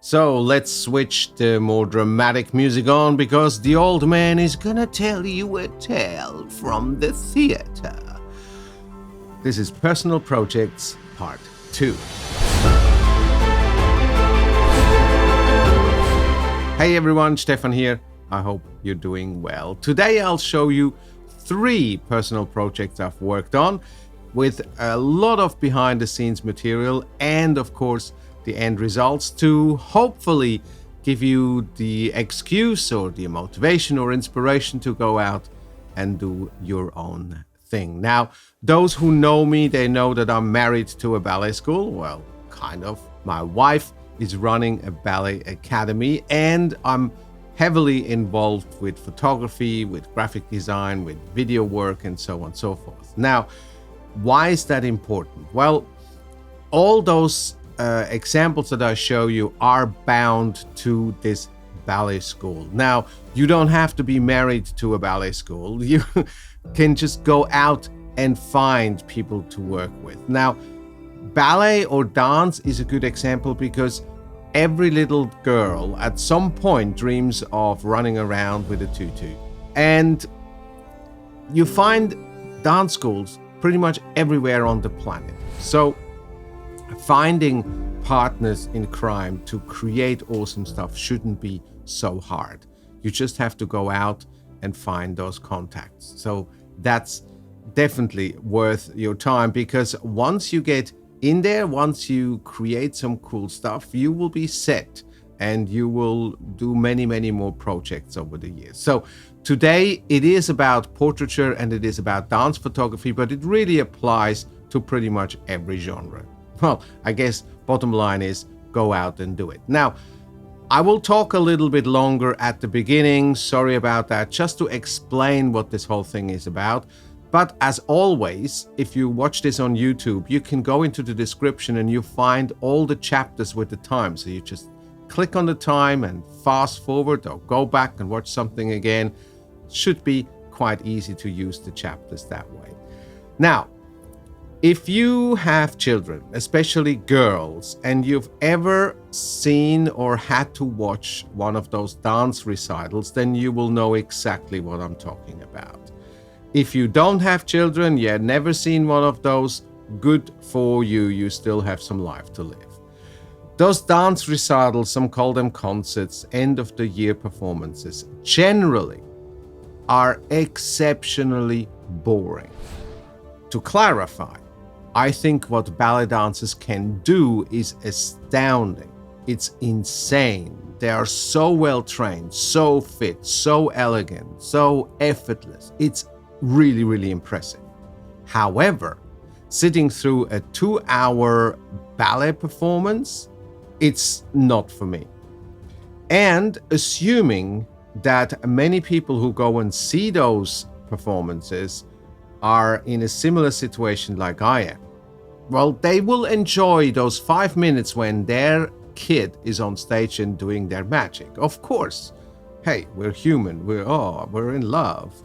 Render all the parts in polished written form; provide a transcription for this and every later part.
So let's switch the more dramatic music on because the old man is gonna tell you a tale from the theater. This is Personal Projects Part 2. Hey everyone, Stephan here. I hope you're doing well. Today I'll show you 3 personal projects I've worked on with a lot of behind the scenes material and of course the end results to hopefully give you the excuse or the motivation or inspiration to go out and do your own thing. Now, those who know me, they know that I'm married to a ballet school. Well, kind of. My wife is running a ballet academy and I'm heavily involved with photography, with graphic design, with video work and so on and so forth. Now, why is that important? Well, all those examples that I show you are bound to this ballet school. Now, you don't have to be married to a ballet school. You can just go out and find people to work with. Now, ballet or dance is a good example because every little girl at some point dreams of running around with a tutu. And you find dance schools pretty much everywhere on the planet. So finding partners in crime to create awesome stuff shouldn't be so hard. You just have to go out and find those contacts. So that's definitely worth your time because once you get in there, once you create some cool stuff, you will be set and you will do many, many more projects over the years. So today it is about portraiture and it is about dance photography, but it really applies to pretty much every genre. Well, I guess bottom line is go out and do it. Now, I will talk a little bit longer at the beginning. Sorry about that, just to explain what this whole thing is about. But as always, if you watch this on YouTube, you can go into the description and you find all the chapters with the time. So you just click on the time and fast forward or go back and watch something again. Should be quite easy to use the chapters that way. Now, if you have children, especially girls, and you've ever seen or had to watch one of those dance recitals, then you will know exactly what I'm talking about. If you don't have children, you've never seen one of those, good for you, you still have some life to live. Those dance recitals, some call them concerts, end of the year performances, generally are exceptionally boring. To clarify, I think what ballet dancers can do is astounding. It's insane. They are so well trained, so fit, so elegant, so effortless. It's really, really impressive. However, sitting through a 2-hour ballet performance, it's not for me. And assuming that many people who go and see those performances are in a similar situation like I am, well, they will enjoy those 5 minutes when their kid is on stage and doing their magic. Of course, hey, we're human, we're in love.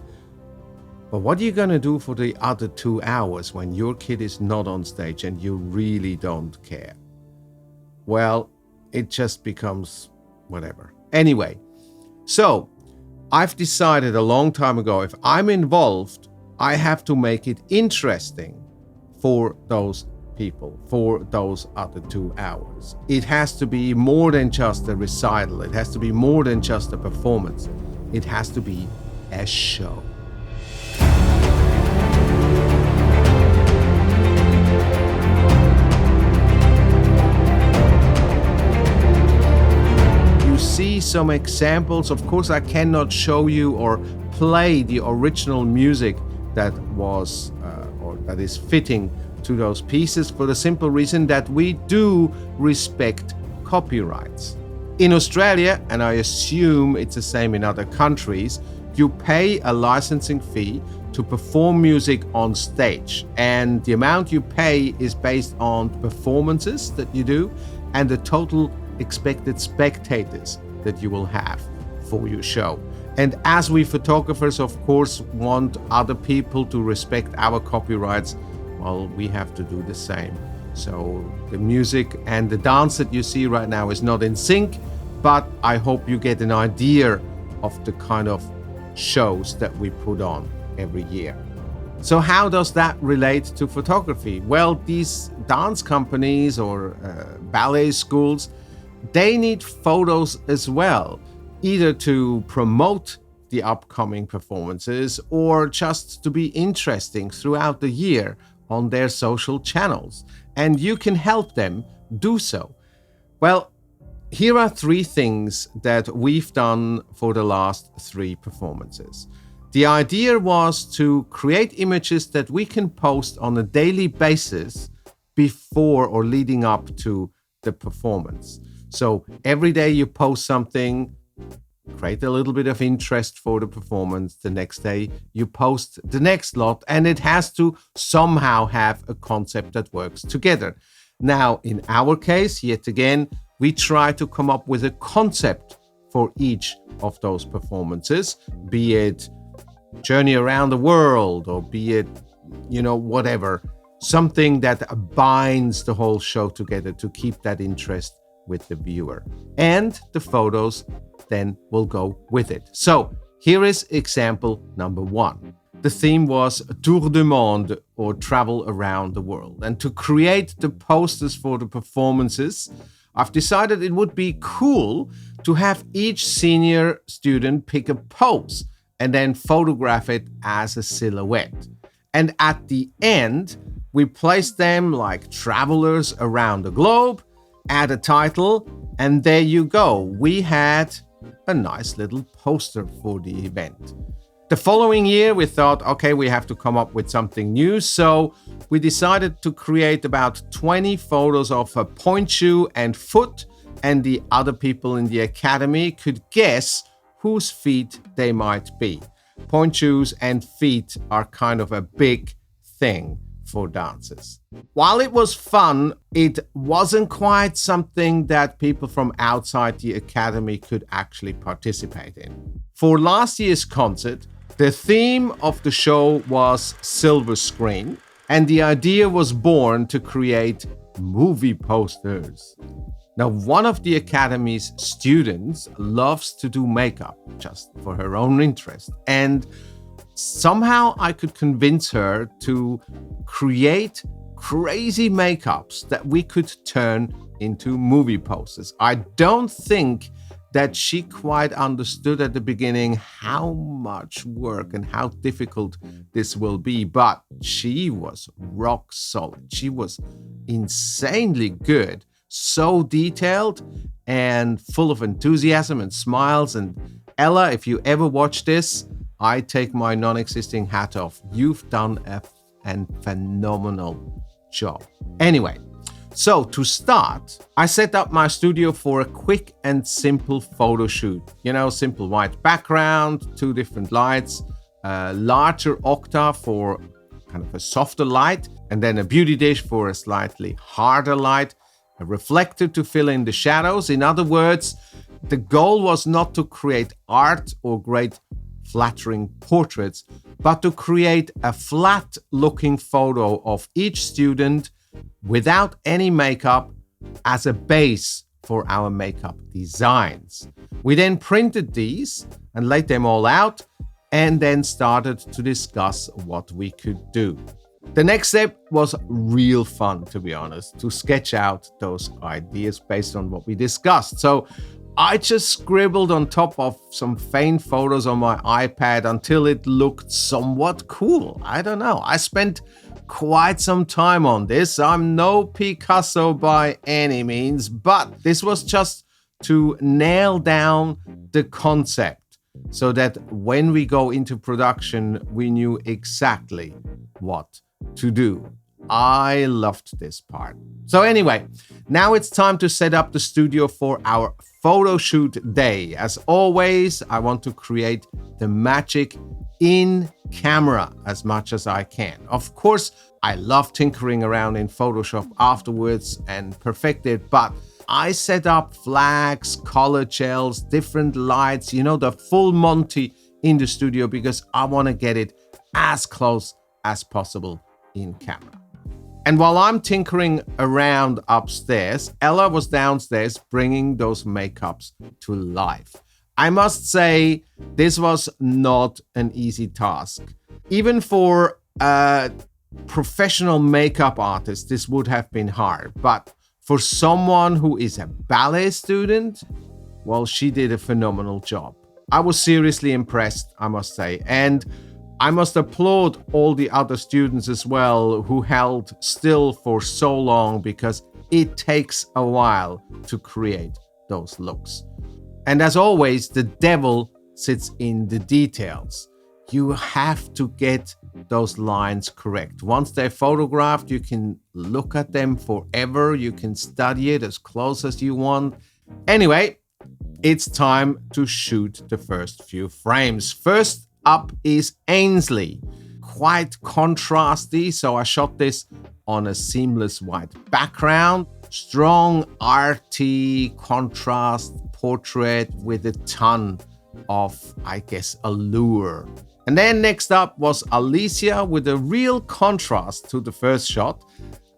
But what are you gonna do for the other 2 hours when your kid is not on stage and you really don't care? Well, it just becomes whatever. Anyway, so I've decided a long time ago, if I'm involved, I have to make it interesting for those people, for those other 2 hours. It has to be more than just a recital. It has to be more than just a performance. It has to be a show. You see some examples. Of course, I cannot show you or play the original music that was or that is fitting to those pieces for the simple reason that we do respect copyrights. In Australia, and I assume it's the same in other countries, you pay a licensing fee to perform music on stage, and the amount you pay is based on performances that you do and the total expected spectators that you will have for your show. And as we photographers, of course, want other people to respect our copyrights, well, we have to do the same. So the music and the dance that you see right now is not in sync, but I hope you get an idea of the kind of shows that we put on every year. So how does that relate to photography? Well, these dance companies or ballet schools, they need photos as well, either to promote the upcoming performances or just to be interesting throughout the year on their social channels. And you can help them do so. Well, here are 3 things that we've done for the last 3 performances. The idea was to create images that we can post on a daily basis before or leading up to the performance. So every day you post something, create a little bit of interest for the performance. The next day you post the next lot, and it has to somehow have a concept that works together. Now, in our case, yet again, we try to come up with a concept for each of those performances, be it journey around the world or be it, whatever, something that binds the whole show together to keep that interest with the viewer. And the photos then will go with it. So here is example number 1. The theme was Tour du Monde, or travel around the world. And to create the posters for the performances, I've decided it would be cool to have each senior student pick a pose and then photograph it as a silhouette. And at the end, we place them like travelers around the globe, add a title, and there you go. We had a nice little poster for the event. The following year, we thought, okay, we have to come up with something new. So we decided to create about 20 photos of a pointe shoe and foot, and the other people in the academy could guess whose feet they might be. Pointe shoes and feet are kind of a big thing for dancers. While it was fun, it wasn't quite something that people from outside the academy could actually participate in. For last year's concert, the theme of the show was silver screen, and the idea was born to create movie posters. Now, one of the academy's students loves to do makeup just for her own interest, and somehow I could convince her to create crazy makeups that we could turn into movie posters. I don't think that she quite understood at the beginning how much work and how difficult this will be, but she was rock solid. She was insanely good, so detailed and full of enthusiasm and smiles. And Ella, if you ever watch this, I take my non-existing hat off. You've done a phenomenal job. Anyway, so to start, I set up my studio for a quick and simple photo shoot. Simple white background, 2 different lights, a larger octa for kind of a softer light, and then a beauty dish for a slightly harder light, a reflector to fill in the shadows. In other words, the goal was not to create art or great flattering portraits, but to create a flat-looking photo of each student without any makeup as a base for our makeup designs. We then printed these and laid them all out, and then started to discuss what we could do. The next step was real fun, to be honest, to sketch out those ideas based on what we discussed. So I just scribbled on top of some faint photos on my iPad until it looked somewhat cool. I don't know. I spent quite some time on this. I'm no Picasso by any means, but this was just to nail down the concept so that when we go into production, we knew exactly what to do. I loved this part. So anyway, now it's time to set up the studio for our photo shoot day. As always, I want to create the magic in camera as much as I can. Of course, I love tinkering around in Photoshop afterwards and perfect it, but I set up flags, color gels, different lights, the full Monty in the studio because I want to get it as close as possible in camera. And while I'm tinkering around upstairs, Ella was downstairs bringing those makeups to life. I must say, this was not an easy task. Even for a professional makeup artist, this would have been hard. But for someone who is a ballet student, well, she did a phenomenal job. I was seriously impressed, I must say. And I must applaud all the other students as well who held still for so long, because it takes a while to create those looks. And as always, the devil sits in the details. You have to get those lines correct. Once they're photographed, you can look at them forever. You can study it as close as you want. Anyway, it's time to shoot the first few frames. First up is Ainsley. Quite contrasty, so I shot this on a seamless white background. Strong arty contrast portrait with a ton of, I guess, allure. And then next up was Alicia with a real contrast to the first shot,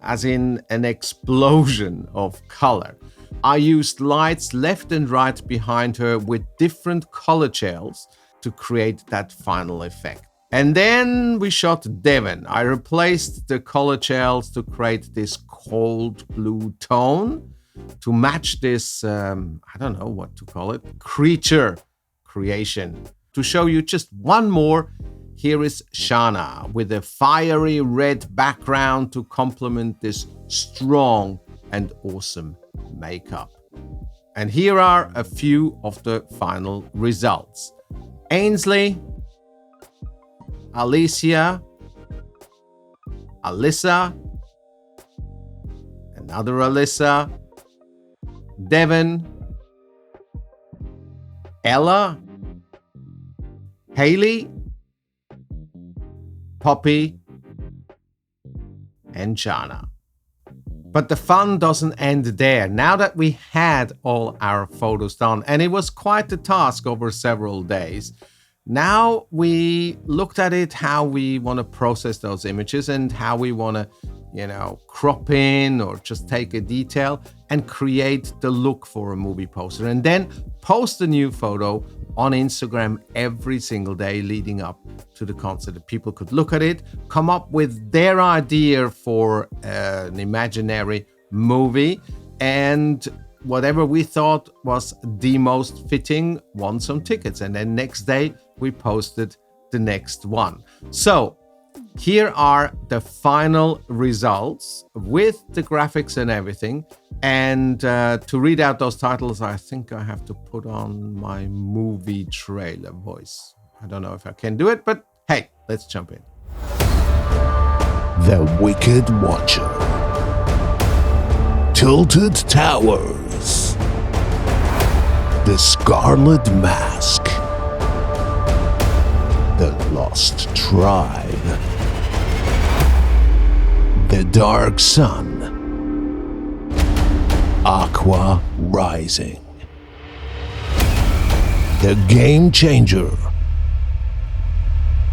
as in an explosion of color. I used lights left and right behind her with different color gels to create that final effect. And then we shot Devon. I replaced the color gels to create this cold blue tone to match this, I don't know what to call it, creature creation. To show you just one more, here is Shana with a fiery red background to complement this strong and awesome makeup. And here are a few of the final results. Ainsley, Alicia, Alyssa, another Alyssa, Devon, Ella, Haley, Poppy, and Jana. But the fun doesn't end there. Now that we had all our photos done, and it was quite a task over several days, now we looked at it, how we want to process those images and how we want to, crop in or just take a detail and create the look for a movie poster. And then post a new photo on Instagram every single day leading up to the concert. That people could look at it, come up with their idea for an imaginary movie, and whatever we thought was the most fitting won some tickets. And then next day we posted the next one. So here are the final results with the graphics and everything. And to read out those titles, I think I have to put on my movie trailer voice. I don't know if I can do it, but hey, let's jump in. The Wicked Watcher, Tilted Towers, The Scarlet Mask, The Lost Tribe, The Dark Sun, Aqua Rising, The Game Changer,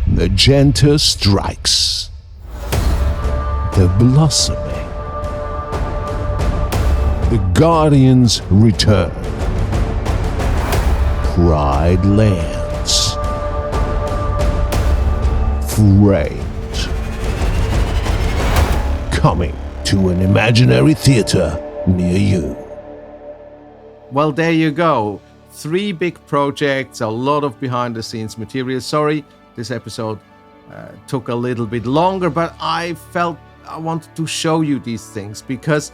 Magenta Strikes, The Blossoming, The Guardians Return, Pride Lands, Framed. Coming to an imaginary theater near you. Well, there you go. 3 big projects, a lot of behind the scenes material. Sorry, this episode took a little bit longer, but I felt I wanted to show you these things because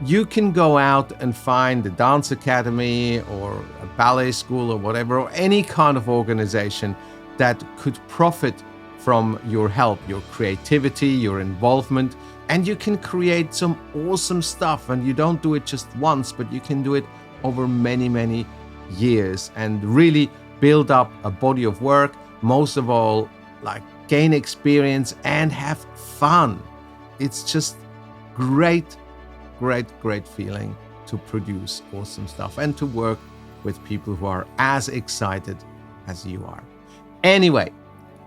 you can go out and find a dance academy or a ballet school or whatever, or any kind of organization that could profit from your help, your creativity, your involvement, and you can create some awesome stuff. And you don't do it just once, but you can do it over many, many years and really build up a body of work. Most of all, like gain experience and have fun. It's just great feeling to produce awesome stuff and to work with people who are as excited as you are. Anyway,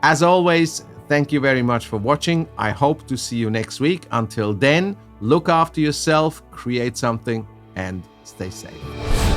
as always, Thank you very much for watching. I hope to see you next week. Until then, look after yourself, create something, and stay safe.